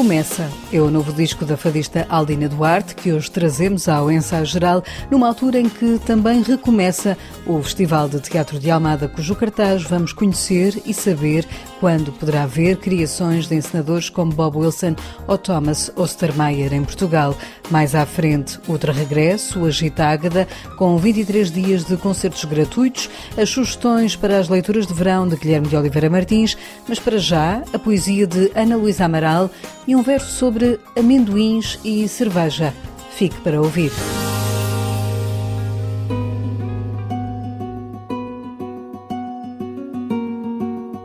Recomeça é o novo disco da fadista Aldina Duarte, que hoje trazemos ao Ensaio Geral, numa altura em que também recomeça o Festival de Teatro de Almada, cujo cartaz vamos conhecer e saber quando poderá ver criações de encenadores como Bob Wilson ou Thomas Ostermeyer em Portugal. Mais à frente, outro regresso, a Gita Águeda, com 23 dias de concertos gratuitos, as sugestões para as leituras de verão de Guilherme de Oliveira Martins, mas para já, a poesia de Ana Luísa Amaral e um verso sobre amendoins e cerveja. Fique para ouvir.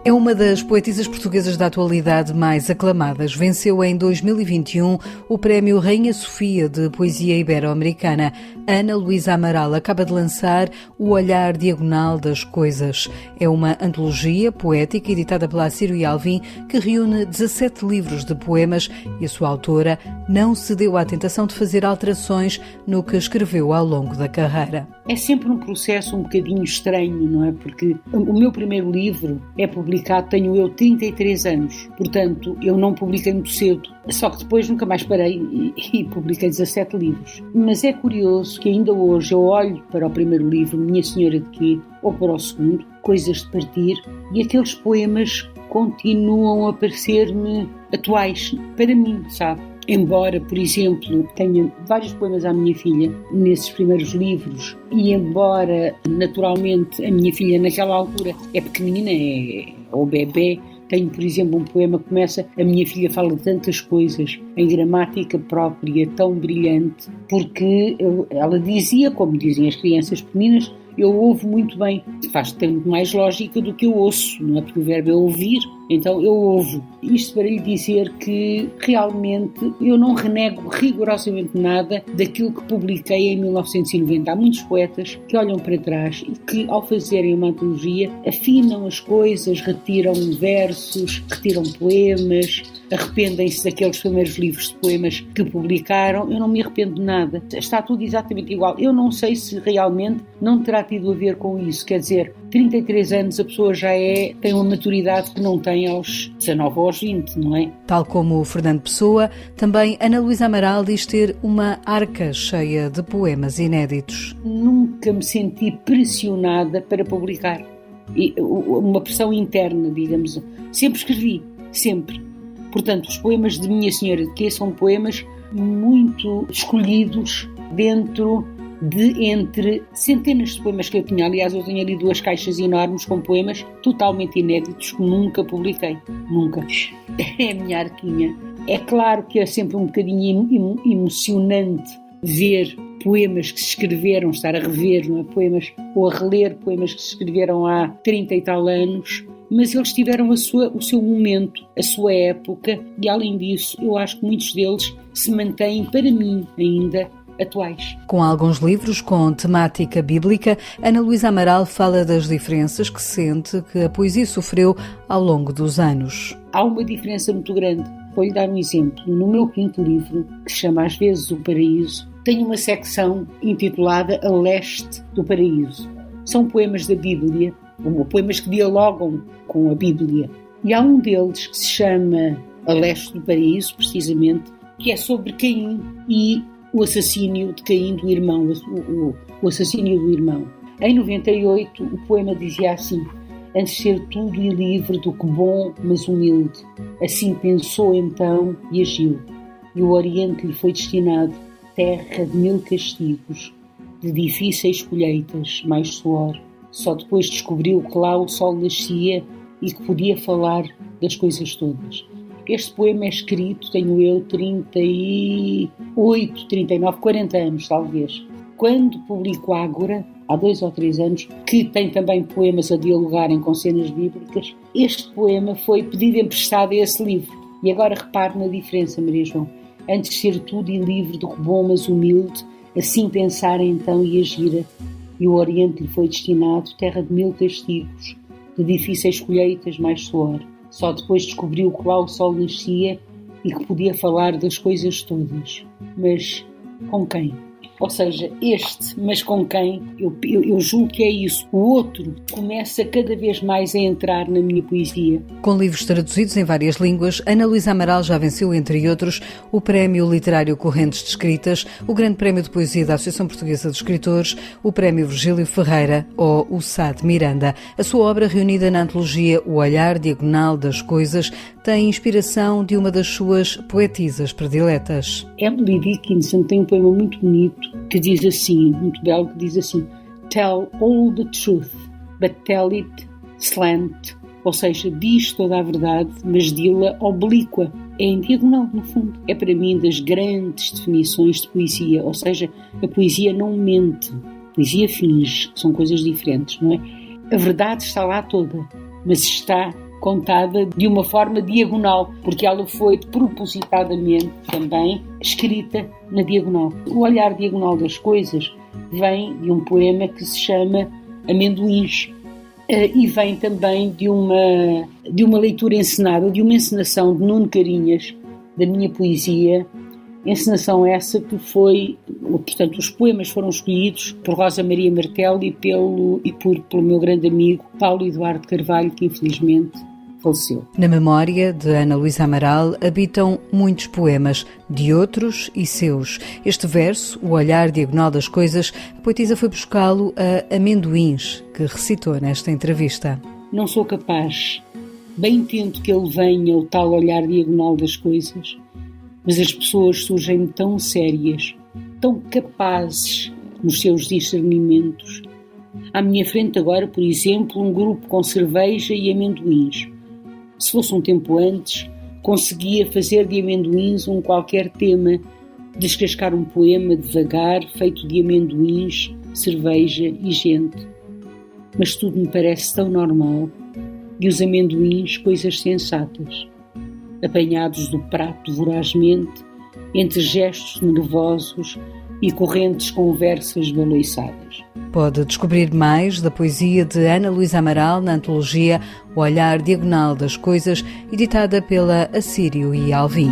É uma das poetisas portuguesas da atualidade mais aclamadas. Venceu em 2021 o Prémio Rainha Sofia de Poesia Ibero-Americana. Ana Luísa Amaral acaba de lançar O Olhar Diagonal das Coisas. É uma antologia poética editada pela Assírio e Alvim que reúne 17 livros de poemas e a sua autora não cedeu à tentação de fazer alterações no que escreveu ao longo da carreira. É sempre um processo um bocadinho estranho, não é? Porque o meu primeiro livro é publicado, tenho eu 33 anos, portanto eu não publiquei muito cedo, só que depois nunca mais parei e publiquei 17 livros. Mas é curioso que ainda hoje eu olho para o primeiro livro, Minha Senhora de Quê, ou para o segundo, Coisas de Partir, e aqueles poemas continuam a parecer-me atuais para mim, sabe? Embora, por exemplo, tenha vários poemas à minha filha nesses primeiros livros e embora, naturalmente, a minha filha naquela altura é pequenina, é o bebê, tenho, por exemplo, um poema que começa: a minha filha fala de tantas coisas, em gramática própria, tão brilhante, porque ela dizia, como dizem as crianças pequeninas, eu ouvo muito bem. Faz tanto mais lógica do que eu ouço, não é? Porque o verbo é ouvir, então eu ouvo. Isto para lhe dizer que realmente eu não renego rigorosamente nada daquilo que publiquei em 1990. Há muitos poetas que olham para trás e que, ao fazerem uma antologia, afinam as coisas, retiram versos, retiram poemas, arrependem-se daqueles primeiros livros de poemas que publicaram. Eu não me arrependo de nada. Está tudo exatamente igual. Eu não sei se realmente não terá tido a ver com isso. Quer dizer, 33 anos a pessoa já tem uma maturidade que não tem aos 19 ou aos 20, não é? Tal como o Fernando Pessoa, também Ana Luísa Amaral diz ter uma arca cheia de poemas inéditos. Nunca me senti pressionada para publicar. Uma pressão interna, digamos. Sempre escrevi, sempre. Portanto, os poemas de Minha Senhora de Quê são poemas muito escolhidos dentro de entre centenas de poemas que eu tinha. Aliás, eu tenho ali 2 caixas enormes com poemas totalmente inéditos que nunca publiquei. Nunca. É a minha arquinha. É claro que é sempre um bocadinho emocionante ver poemas que se escreveram, estar a rever, não é? Poemas, ou a reler poemas que se escreveram há 30 e tal anos, mas eles tiveram o seu momento, a sua época, e além disso, eu acho que muitos deles se mantêm, para mim, ainda atuais. Com alguns livros com temática bíblica, Ana Luísa Amaral fala das diferenças que sente que a poesia sofreu ao longo dos anos. Há uma diferença muito grande. Vou-lhe dar um exemplo. No meu 5º livro, que se chama Às vezes o Paraíso, tenho uma secção intitulada A Leste do Paraíso. São poemas da Bíblia, ou poemas que dialogam com a Bíblia. E há um deles que se chama A Leste do Paraíso, precisamente, que é sobre Caim e o assassínio de Caim do irmão, o assassínio do irmão. Em 98, o poema dizia assim: antes de ser tudo e livre do que bom, mas humilde, assim pensou então e agiu. E o Oriente lhe foi destinado, terra de 1000 castigos, de difíceis colheitas, mais suor. Só depois descobriu que lá o sol nascia e que podia falar das coisas todas. Este poema é escrito, tenho eu 38, 39, 40 anos talvez. Quando publico Ágora, há 2 ou 3 anos, que tem também poemas a dialogarem com cenas bíblicas, este poema foi pedido emprestado a esse livro. E agora repare na diferença, Maria João. Antes de ser tudo e livre do que bom, mas humilde, assim pensara então e agira. E o Oriente lhe foi destinado, terra de 1000 castigos, de difíceis colheitas, mais suor. Só depois descobriu que lá o sol nascia e que podia falar das coisas todas. Mas com quem? Ou seja, este, mas com quem, eu julgo que é isso. O outro começa cada vez mais a entrar na minha poesia. Com livros traduzidos em várias línguas, Ana Luísa Amaral já venceu, entre outros, o Prémio Literário Correntes de Escritas, o Grande Prémio de Poesia da Associação Portuguesa de Escritores, o Prémio Virgílio Ferreira ou o Sá de Miranda. A sua obra, reunida na antologia O Olhar Diagonal das Coisas, tem inspiração de uma das suas poetisas prediletas. Emily Dickinson tem um poema muito bonito que diz assim, muito belo, que diz assim: Tell all the truth, but tell it slant. Ou seja, diz toda a verdade, mas dila oblíqua. É em diagonal, no fundo. É para mim das grandes definições de poesia. Ou seja, a poesia não mente. A poesia finge, são coisas diferentes, não é? A verdade está lá toda, mas está contada de uma forma diagonal, porque ela foi propositadamente também escrita na diagonal. O olhar diagonal das coisas vem de um poema que se chama Amendoins, e vem também de uma leitura encenada, de uma encenação de Nuno Carinhas, da minha poesia, encenação essa que foi, portanto, os poemas foram escolhidos por Rosa Maria Martelli e pelo meu grande amigo Paulo Eduardo Carvalho, que infelizmente faleceu. Na memória de Ana Luísa Amaral habitam muitos poemas, de outros e seus. Este verso, O Olhar Diagonal das Coisas, a poetisa foi buscá-lo a Amendoins, que recitou nesta entrevista. Não sou capaz, bem tento que ele venha, o tal olhar diagonal das coisas, mas as pessoas surgem tão sérias, tão capazes nos seus discernimentos. À minha frente agora, por exemplo, um grupo com cerveja e amendoins. Se fosse um tempo antes, conseguia fazer de amendoins um qualquer tema, descascar um poema devagar, feito de amendoins, cerveja e gente. Mas tudo me parece tão normal, e os amendoins coisas sensatas, apanhados do prato vorazmente, entre gestos nervosos e correntes conversas baloiçadas. Pode descobrir mais da poesia de Ana Luísa Amaral na antologia O Olhar Diagonal das Coisas, editada pela Assírio e Alvim.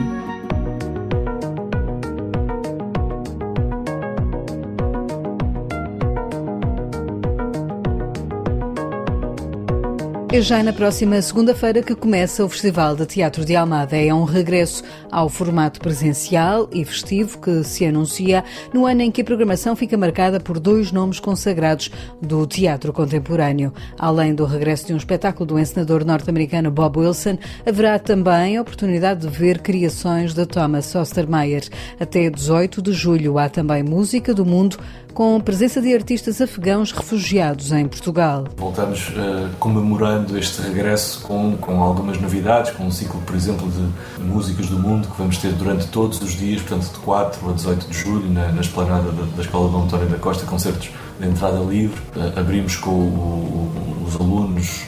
É já na próxima segunda-feira que começa o Festival de Teatro de Almada. É um regresso ao formato presencial e festivo que se anuncia no ano em que a programação fica marcada por 2 nomes consagrados do teatro contemporâneo. Além do regresso de um espetáculo do encenador norte-americano Bob Wilson, haverá também a oportunidade de ver criações de Thomas Ostermeyer. Até 18 de julho há também música do mundo, com presença de artistas afegãos refugiados em Portugal. Voltamos comemorando este regresso com algumas novidades, com um ciclo, por exemplo, de músicas do mundo que vamos ter durante todos os dias, portanto de 4 a 18 de julho, na esplanada da Escola Dom António da Costa, concertos de entrada livre. Abrimos com os alunos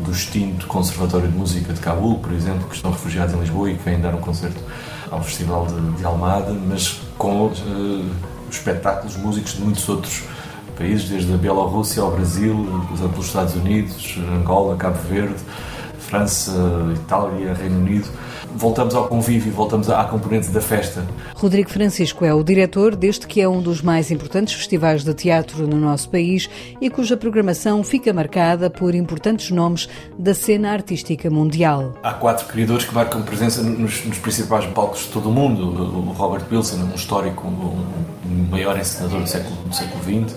do extinto Conservatório de Música de Cabul, por exemplo, que estão refugiados em Lisboa e que vêm dar um concerto ao Festival de Almada, mas com espetáculos músicos de muitos outros países, desde a Bielorrússia ao Brasil, pelos Estados Unidos, Angola, Cabo Verde, França, Itália, Reino Unido. Voltamos ao convívio, voltamos à componente da festa. Rodrigo Francisco é o diretor deste que é um dos mais importantes festivais de teatro no nosso país e cuja programação fica marcada por importantes nomes da cena artística mundial. Há 4 criadores que marcam presença nos principais palcos de todo o mundo. O Robert Wilson, um histórico, o maior encenador do século XX.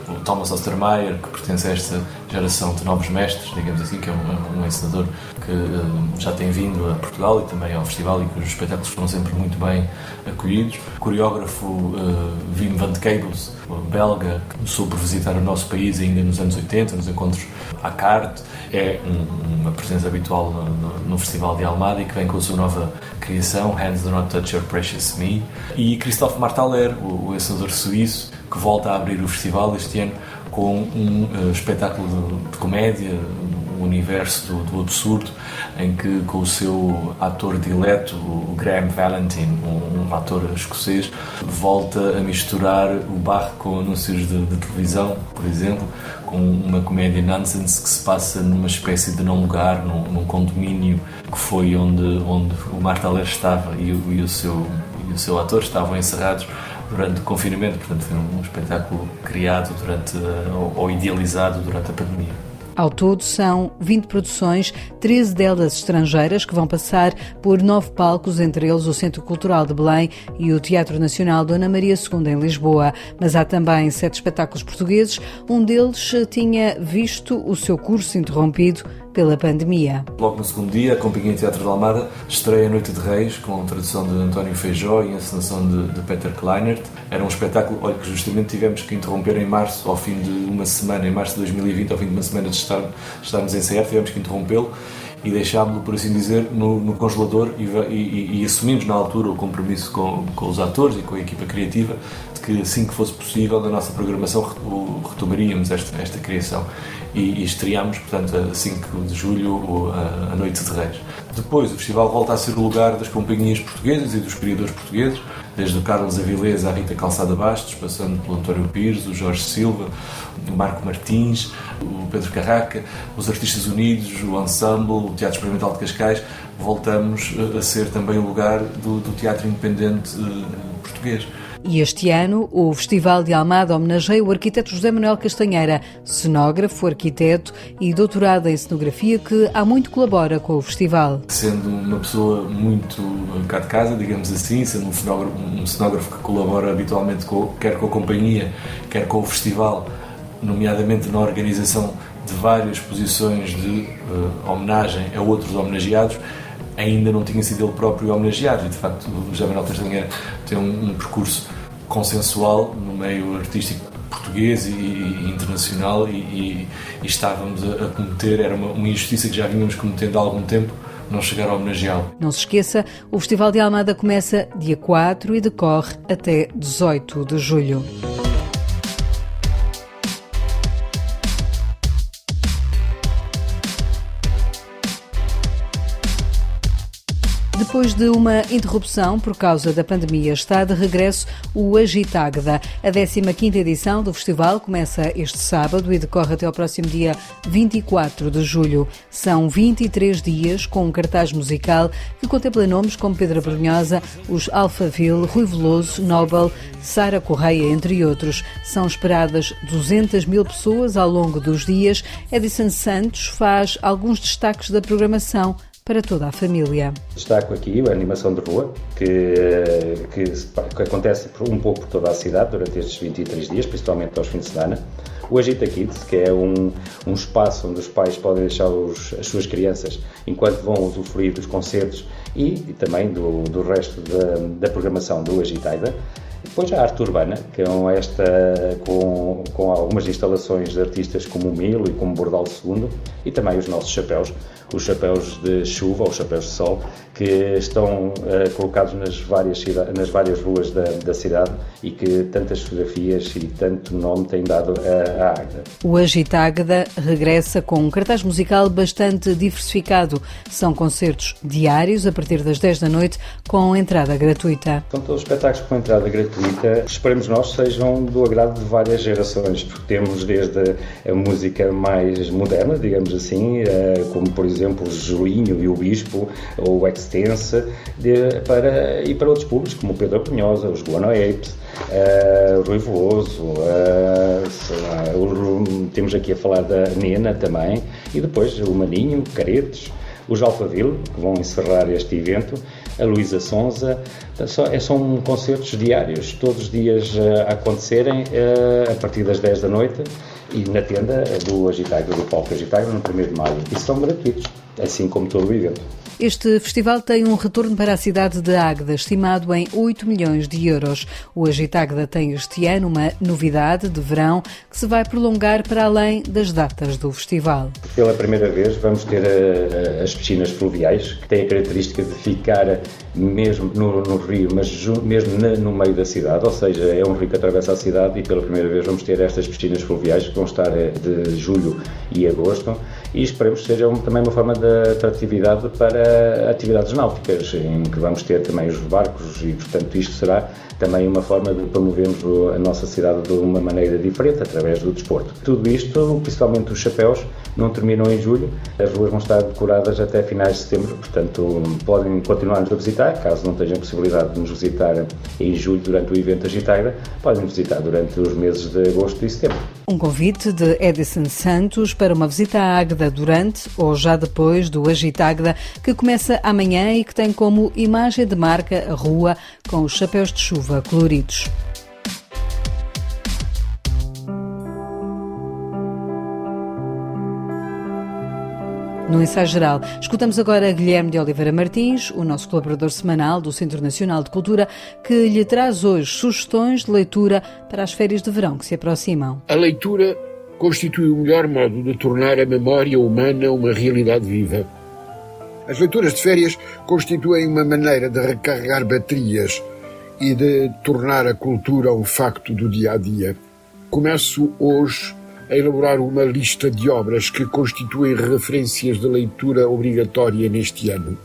O Thomas Ostermeyer, que pertence a esta geração de novos mestres, digamos assim, que é um encenador que já tem vindo a Portugal e também ao festival e cujos espetáculos foram sempre muito bem acolhidos. O coreógrafo Wim van de Keibels, belga, que começou por visitar o nosso país ainda nos anos 80, nos encontros à carte, é uma presença habitual no Festival de Almada e que vem com a sua nova criação, Hands Do Not Touch Your Precious Me. E Christophe Martaler, o encenador suíço, que volta a abrir o festival este ano com um espetáculo de comédia, um universo do absurdo, em que com o seu ator dileto, o Graham Valentine, um ator escocês, volta a misturar o barro com anúncios de televisão, por exemplo, com uma comédia nonsense que se passa numa espécie de não lugar, num condomínio que foi onde o Martaler estava e o seu ator estavam encerrados durante o confinamento, portanto foi um espetáculo criado ou idealizado durante a pandemia. Ao todo, são 20 produções, 13 delas estrangeiras, que vão passar por 9 palcos, entre eles o Centro Cultural de Belém e o Teatro Nacional Dona Maria II em Lisboa. Mas há também 7 espetáculos portugueses, um deles tinha visto o seu curso interrompido pela pandemia. Logo no segundo dia, a Companhia Teatro de Almada estreia Noite de Reis, com a tradução de António Feijó e a encenação de Peter Kleinert. Era um espetáculo, que justamente tivemos que interromper em março, ao fim de uma semana, em março de 2020, ao fim de uma semana de estarmos a ensaiar, tivemos que interrompê-lo e deixámos-lo, por assim dizer, no congelador e assumimos na altura o compromisso com os atores e com a equipa criativa de que assim que fosse possível na nossa programação retomaríamos esta criação e estreámos, portanto, a 5 de julho a Noite de Reis. Depois o festival volta a ser o lugar das companhias portuguesas e dos criadores portugueses, desde o Carlos Avilés à Rita Calçada Bastos, passando pelo António Pires, o Jorge Silva, o Marco Martins, o Pedro Carraca, os Artistas Unidos, o Ensemble, o Teatro Experimental de Cascais. Voltamos a ser também o lugar do teatro independente português. E este ano, o Festival de Almada homenageia o arquiteto José Manuel Castanheira, cenógrafo, arquiteto e doutorado em cenografia, que há muito colabora com o festival. Sendo uma pessoa muito cá de casa, digamos assim, sendo um cenógrafo que colabora habitualmente quer com a companhia, quer com o festival, nomeadamente na organização de várias exposições de homenagem a outros homenageados, ainda não tinha sido ele próprio homenageado e, de facto, o José Manuel Castanheira tem um percurso consensual no meio artístico português e internacional e estávamos a cometer, era uma injustiça que já vínhamos cometendo há algum tempo, não chegar a homenageá-lo. Não se esqueça, o Festival de Almada começa dia 4 e decorre até 18 de julho. Depois de uma interrupção por causa da pandemia, está de regresso o Agitagda. A 15ª edição do festival começa este sábado e decorre até ao próximo dia 24 de julho. São 23 dias com um cartaz musical que contempla nomes como Pedro Brunhosa, os Alphaville, Rui Veloso, Nobel, Sara Correia, entre outros. São esperadas 200.000 pessoas ao longo dos dias. Edson Santos faz alguns destaques da programação para toda a família. Destaco aqui a animação de rua, que acontece um pouco por toda a cidade durante estes 23 dias, principalmente aos fins de semana. O Agita Kids, que é um espaço onde os pais podem deixar as suas crianças enquanto vão usufruir dos concertos e também do resto da programação do Agitaida. Depois a arte urbana, que é com algumas instalações de artistas como o Milo e como o Bordal II, e também os nossos chapéus, os chapéus de chuva ou chapéus de sol, que estão colocados nas várias ruas da cidade e que tantas fotografias e tanto nome têm dado à Águeda. O Agitagda regressa com um cartaz musical bastante diversificado. São concertos diários a partir das 10 da noite com entrada gratuita. São todos espetáculos com entrada gratuita. Esperemos nós sejam do agrado de várias gerações, porque temos desde a música mais moderna, digamos assim, como por exemplo o Julinho e o Bispo, ou o Extense, para outros públicos, como o Pedro Brunhosa, os Guano Apes, o Rui Veloso, temos aqui a falar da Nena também, e depois o Maninho, Caretes, os Alphaville, que vão encerrar este evento, a Luísa Sonza. São concertos diários, todos os dias a acontecerem a partir das 10 da noite e na tenda do Agitagda, do Palco Agitagda, no 1º de maio. E são gratuitos, assim como todo o evento. Este festival tem um retorno para a cidade de Águeda, estimado em 8 milhões de euros. O Agitagda tem este ano uma novidade de verão que se vai prolongar para além das datas do festival. Pela primeira vez vamos ter as piscinas fluviais, que têm a característica de ficar mesmo no rio, mas mesmo no meio da cidade, ou seja, é um rio que atravessa a cidade e pela primeira vez vamos ter estas piscinas fluviais que vão estar de julho e agosto e esperemos que seja também uma forma de atratividade para atividades náuticas, em que vamos ter também os barcos e, portanto, isto será também uma forma de promovermos a nossa cidade de uma maneira diferente, através do desporto. Tudo isto, principalmente os chapéus, não terminam em julho, as ruas vão estar decoradas até finais de setembro, portanto podem continuar-nos a visitar, caso não tenham possibilidade de nos visitar em julho durante o evento Agitagra, podem nos visitar durante os meses de agosto e setembro. Um convite de Edison Santos para uma visita à Águeda durante ou já depois do Agitagra, que começa amanhã e que tem como imagem de marca a rua com os chapéus de chuva coloridos. No Ensaio Geral, escutamos agora Guilherme de Oliveira Martins, o nosso colaborador semanal do Centro Nacional de Cultura, que lhe traz hoje sugestões de leitura para as férias de verão que se aproximam. A leitura constitui o melhor modo de tornar a memória humana uma realidade viva. As leituras de férias constituem uma maneira de recarregar baterias e de tornar a cultura um facto do dia-a-dia. Começo hoje a elaborar uma lista de obras que constituem referências de leitura obrigatória neste ano.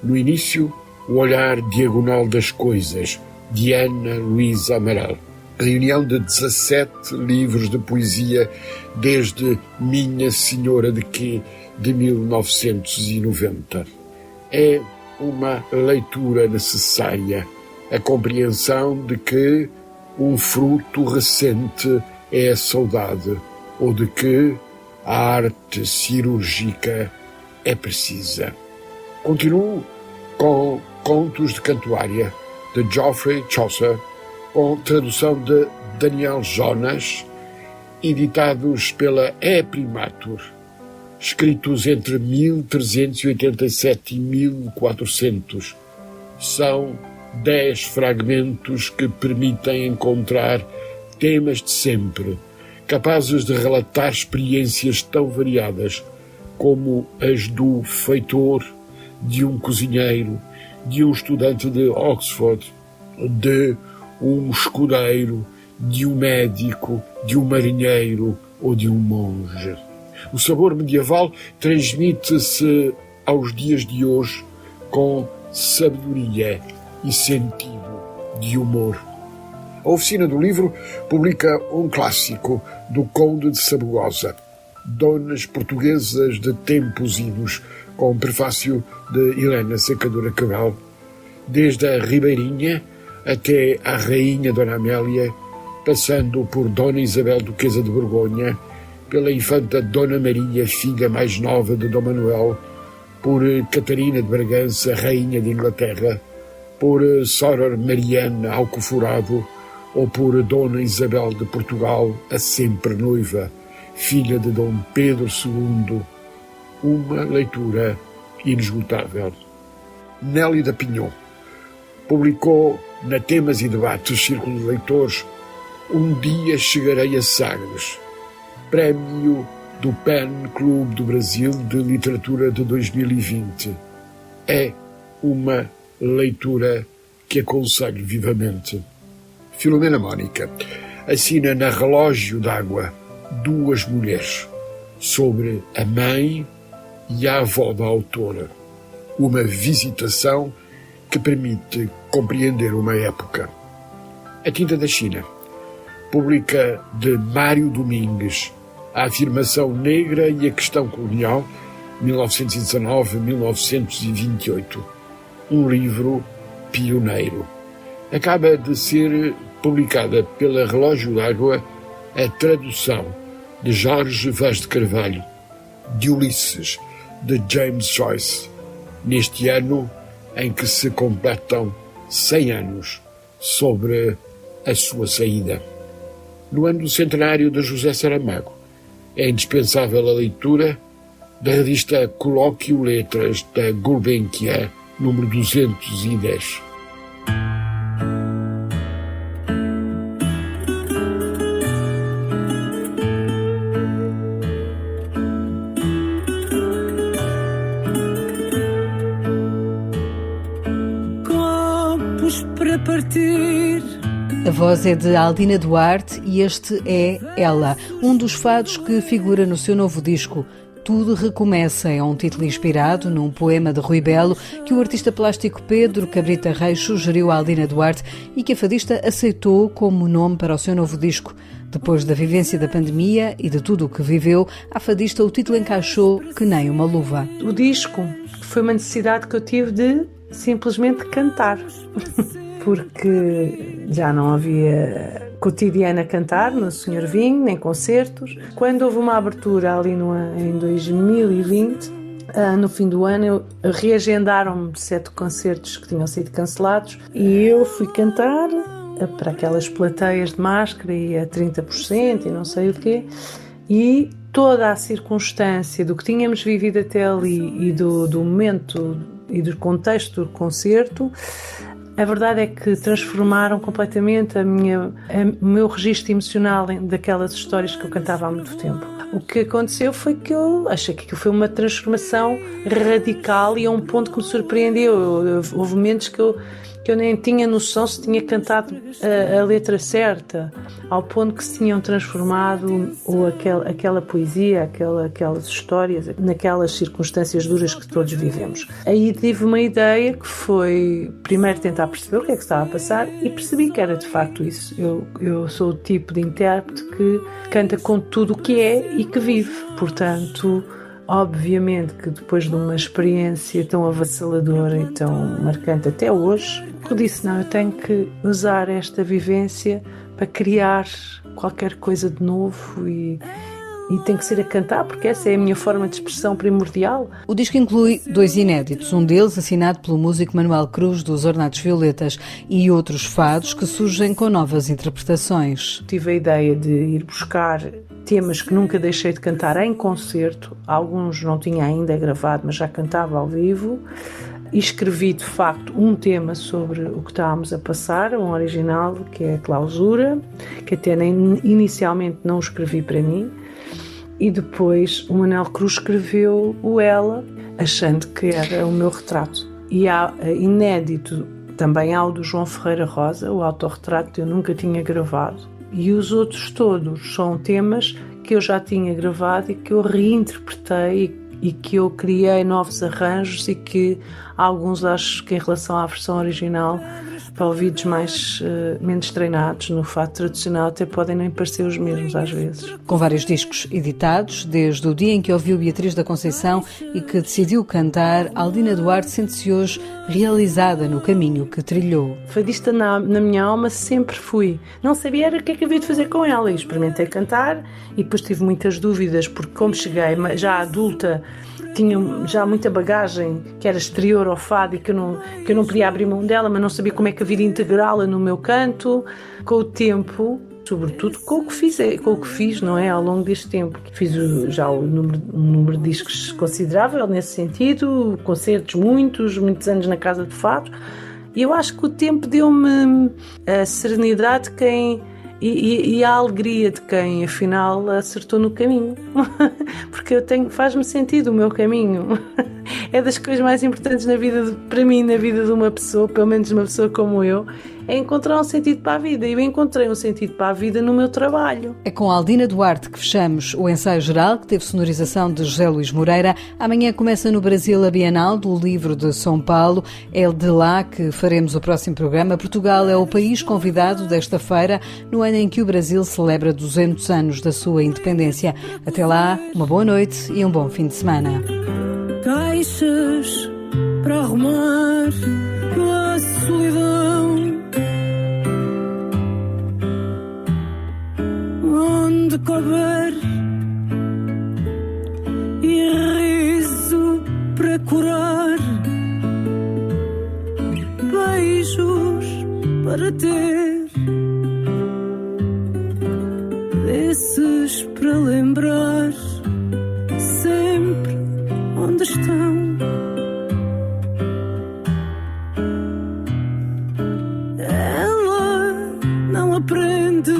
No início, O Olhar Diagonal das Coisas, de Ana Luísa Amaral. Reunião de 17 livros de poesia desde Minha Senhora de Quê, de 1990. É uma leitura necessária, a compreensão de que um fruto recente é a saudade, ou de que a arte cirúrgica é precisa. Continuo com Contos de Cantuária, de Geoffrey Chaucer, com tradução de Daniel Jonas, editados pela E. Primatur, escritos entre 1387 e 1400. São 10 fragmentos que permitem encontrar temas de sempre, capazes de relatar experiências tão variadas como as do feitor, de um cozinheiro, de um estudante de Oxford, de um escudeiro, de um médico, de um marinheiro ou de um monge. O sabor medieval transmite-se aos dias de hoje com sabedoria e sentido de humor. A Oficina do Livro publica um clássico do Conde de Sabugosa, Donas Portuguesas de Tempos Idos, com prefácio de Helena Secadora Cabral, desde a Ribeirinha até à Rainha Dona Amélia, passando por Dona Isabel Duquesa de Borgonha, pela infanta Dona Maria, filha mais nova de Dom Manuel, por Catarina de Bragança, Rainha de Inglaterra, por Soror Mariana Alcoforado, ou por Dona Isabel de Portugal, a sempre noiva, filha de Dom Pedro II, uma leitura inesgotável. Nélida Pinhon publicou na Temas e Debates Círculo de Leitores Um Dia Chegarei a Sagres, prémio do PEN Clube do Brasil de Literatura de 2020. É uma leitura que aconselho vivamente. Filomena Mónica assina na Relógio d'Água Duas Mulheres, sobre a mãe e a avó da autora. Uma visitação que permite compreender uma época. A Tinta da China publica de Mário Domingues A Afirmação Negra e a Questão Colonial, 1919-1928. Um livro pioneiro. Acaba de ser publicada pela Relógio d'Água a tradução de Jorge Vaz de Carvalho, de Ulisses, de James Joyce, neste ano em que se completam 100 anos sobre a sua saída. No ano do centenário de José Saramago, é indispensável a leitura da revista Colóquio Letras da Gulbenkian, número 210. Para partir. A voz é de Aldina Duarte e este é Ela, um dos fados que figura no seu novo disco Tudo Recomeça. É um título inspirado num poema de Rui Belo que o artista plástico Pedro Cabrita Reis sugeriu à Aldina Duarte e que a fadista aceitou como nome para o seu novo disco. Depois da vivência da pandemia e de tudo o que viveu, à fadista o título encaixou que nem uma luva. O disco foi uma necessidade que eu tive de simplesmente cantar, porque já não havia cotidiano a cantar no Senhor Vinho, nem concertos. Quando houve uma abertura ali em 2020, no fim do ano, reagendaram-me 7 concertos que tinham sido cancelados e eu fui cantar para aquelas plateias de máscara e a 30% e não sei o quê, e toda a circunstância do que tínhamos vivido até ali e do momento e do contexto do concerto, a verdade é que transformaram completamente o meu registro emocional daquelas histórias que eu cantava há muito tempo. O que aconteceu foi que eu achei que aquilo foi uma transformação radical e a um ponto que me surpreendeu. Houve momentos que eu nem tinha noção se tinha cantado a letra certa, ao ponto que se tinham transformado ou aquela poesia, aquelas histórias, naquelas circunstâncias duras que todos vivemos. Aí tive uma ideia que foi, primeiro, tentar perceber o que é que estava a passar e percebi que era de facto isso. Eu sou o tipo de intérprete que canta com tudo o que é e que vive, portanto... Obviamente que depois de uma experiência tão avassaladora e tão marcante até hoje, eu disse, não, eu tenho que usar esta vivência para criar qualquer coisa de novo e tem que ser a cantar, porque essa é a minha forma de expressão primordial. O disco inclui 2 inéditos, um deles assinado pelo músico Manuel Cruz dos Ornatos Violetas e outros fados que surgem com novas interpretações. Tive a ideia de ir buscar temas que nunca deixei de cantar em concerto, alguns não tinha ainda gravado, mas já cantava ao vivo, e escrevi de facto um tema sobre o que estávamos a passar, um original que é a Clausura, que até inicialmente não escrevi para mim, e depois o Manuel Cruz escreveu o Ela, achando que era o meu retrato. E há inédito também há o do João Ferreira Rosa, o autorretrato que eu nunca tinha gravado. E os outros todos são temas que eu já tinha gravado e que eu reinterpretei e que eu criei novos arranjos e que alguns acho que em relação à versão original, para ouvidos menos treinados no fado tradicional, até podem nem parecer os mesmos às vezes. Com vários discos editados, desde o dia em que ouviu Beatriz da Conceição e que decidiu cantar, Aldina Duarte sente-se hoje realizada no caminho que trilhou. Fadista na minha alma sempre fui. Não sabia o que é que havia de fazer com ela. E experimentei cantar e depois tive muitas dúvidas, porque como cheguei já adulta, tinha já muita bagagem que era exterior ao fado e que eu não podia abrir mão dela, mas não sabia como é que havia de integrá-la no meu canto. Com o tempo, sobretudo com o que fiz, não é? Ao longo deste tempo. Fiz já um número de discos considerável nesse sentido, concertos muitos anos na Casa de Fado, e eu acho que o tempo deu-me a serenidade e a alegria de quem afinal acertou no caminho. Porque faz-me sentido o meu caminho. É das coisas mais importantes para mim, na vida de uma pessoa, pelo menos uma pessoa como eu, é encontrar um sentido para a vida. E eu encontrei um sentido para a vida no meu trabalho. É com a Aldina Duarte que fechamos o ensaio geral, que teve sonorização de José Luís Moreira. Amanhã começa no Brasil a Bienal do Livro de São Paulo. É de lá que faremos o próximo programa. Portugal é o país convidado desta feira, no ano em que o Brasil celebra 200 anos da sua independência. Até lá, uma boa noite e um bom fim de semana. Caixas para arrumar a solidão, onde couber, e riso para curar, beijos para ter, desses para lembrar sempre onde estão. Ela não aprende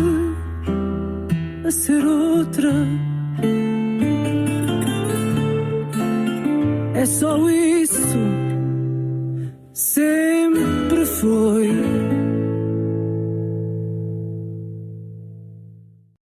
a ser outra, é só isso, sempre foi.